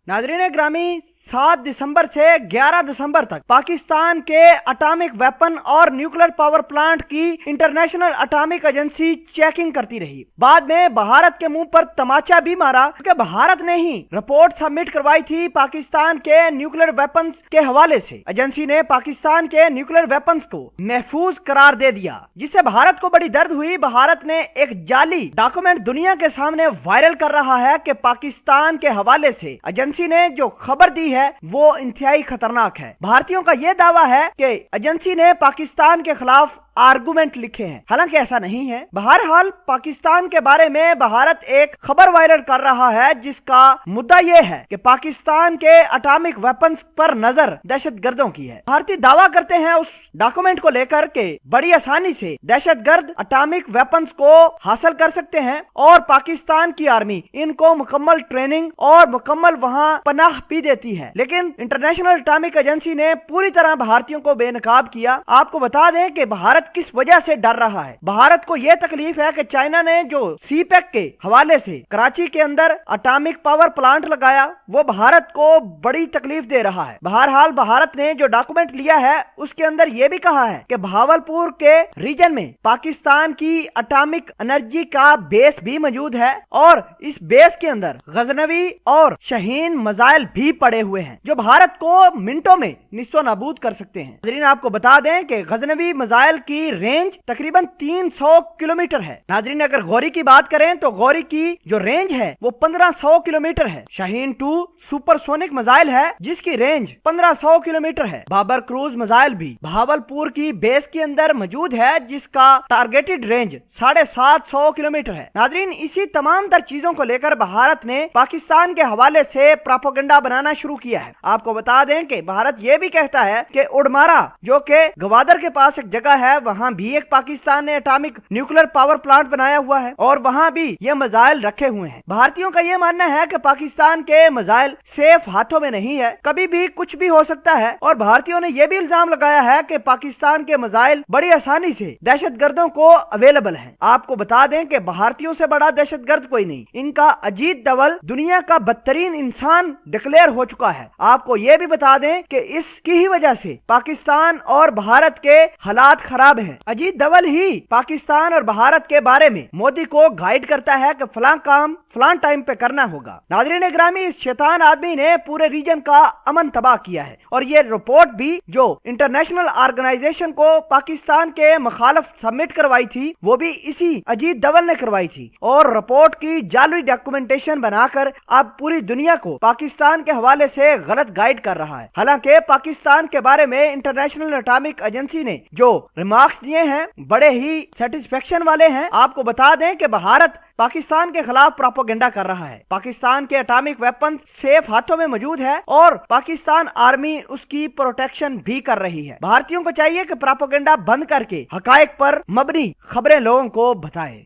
नाज़रीन ग्रामी, 7 दिसंबर से 11 दिसंबर तक पाकिस्तान के एटॉमिक वेपन और न्यूक्लियर पावर प्लांट की इंटरनेशनल एटॉमिक एजेंसी चेकिंग करती रही। बाद में भारत के मुंह पर तमाचा भी मारा क्योंकि भारत ने ही रिपोर्ट सबमिट करवाई थी पाकिस्तान के न्यूक्लियर वेपन्स के हवाले से। एजेंसी ने पाकिस्तान के न्यूक्लियर वेपन्स को महफूज करार दे दिया, जिससे भारत को बड़ी दर्द हुई। भारत ने एक जाली डॉक्यूमेंट दुनिया के सामने वायरल कर रहा है कि पाकिस्तान के हवाले से एजेंसी ने जो खबर दी है वो इंतहाई खतरनाक है। भारतीयों का ये दावा है कि एजेंसी ने पाकिस्तान के खिलाफ आर्गुमेंट लिखे हैं, हालांकि ऐसा नहीं है। बहरहाल पाकिस्तान के बारे में भारत एक खबर वायरल कर रहा है जिसका मुद्दा ये है कि पाकिस्तान के एटॉमिक वेपन्स पर नजर दहशतगर्दों की है। भारतीय दावा करते हैं उस डॉक्यूमेंट को लेकर के बड़ी आसानी से दहशतगर्द एटॉमिक वेपन्स को हासिल कर सकते हैं और पाकिस्तान की आर्मी इनको मुकम्मल ट्रेनिंग और मुकम्मल वहां पनाह भी देती है। लेकिन इंटरनेशनल एटॉमिक एजेंसी ने पूरी तरह भारतीयों को बेनकाब किया। आपको बता दें कि भारत किस वजह से डर रहा है। भारत को यह तकलीफ है कि चाइना ने जो सीपेक के हवाले से कराची के अंदर एटॉमिक पावर प्लांट लगाया, वो भारत को बड़ी तकलीफ दे रहा है। बहरहाल भारत ने जो डॉक्यूमेंट लिया है उसके अंदर यह भी कहा है कि भावलपुर के रीजन में पाकिस्तान की एटॉमिक एनर्जी का बेस भी मौजूद है और इस बेस के अंदर गजनवी और शाहीन मिसाइल भी पड़े हुए हैं जो भारत को मिनटों में निस्तो नाबूद कर सकते हैं। नाज़रीन आपको बता दें कि गजनवी मिसाइल की रेंज तकरीबन 300 किलोमीटर है। नाज़रीन अगर गौरी की बात करें तो गौरी की जो रेंज है वो 1500 किलोमीटर है। शाहीन 2 सुपरसोनिक मिसाइल है जिसकी रेंज 1500 किलोमीटर है। बाबर क्रूज मिसाइल भी भावलपुर की बेस के अंदर मौजूद है जिसका टारगेटेड रेंज 750 किलोमीटर है। नाज़रीन इसी तमाम तर चीजों को लेकर भारत ने पाकिस्तान के हवाले से प्रोपेगेंडा बनाना शुरू किया है। आपको बता दें कि भारत ये भी कहता है कि उड़मारा जो कि गवादर के पास एक जगह है, वहाँ भी एक पाकिस्तान ने एटॉमिक न्यूक्लियर पावर प्लांट बनाया हुआ है और वहाँ भी ये मिसाइल रखे हुए हैं। भारतीयों का ये मानना है कि पाकिस्तान के मिसाइल सेफ हाथों में नहीं है, कभी भी कुछ भी हो सकता है। और भारतीयों ने यह भी इल्जाम लगाया है कि पाकिस्तान के मिसाइल बड़ी आसानी से दहशतगर्दों को अवेलेबल हैं। आपको बता दें कि भारतीयों से बड़ा दहशतगर्द कोई नहीं। इनका अजीत डोवल दुनिया का बदतरीन इंसान डिक्लेयर हो चुका है। आपको ये भी बता दें कि इसकी ही वजह से पाकिस्तान और भारत के हालात खराब हैं। अजीत डोवल ही पाकिस्तान और भारत के बारे में मोदी को गाइड करता है कि फलां काम फलां टाइम पे करना होगा। नाज़रीन ग्रामी, इस शैतान आदमी ने पूरे रीजन का अमन तबाह किया है और ये रिपोर्ट भी जो इंटरनेशनल ऑर्गेनाइजेशन को पाकिस्तान के मुखालिफ सबमिट करवाई थी वो भी इसी अजीत डोवल ने करवाई थी और रिपोर्ट की जाली डॉक्यूमेंटेशन बनाकर अब पूरी दुनिया को पाकिस्तान के हवाले से गलत गाइड कर रहा है। हालांकि पाकिस्तान के बारे में इंटरनेशनल एटॉमिक एजेंसी ने जो रिमार्क्स दिए हैं बड़े ही सेटिस्फेक्शन वाले हैं। आपको बता दें कि भारत पाकिस्तान के खिलाफ प्रोपेगेंडा कर रहा है। पाकिस्तान के एटॉमिक वेपन्स सेफ हाथों में मौजूद है और पाकिस्तान आर्मी उसकी प्रोटेक्शन भी कर रही है। भारतीयों को चाहिए कि प्रोपेगेंडा बंद करके हकायक पर मबनी खबरें लोगों को बताए।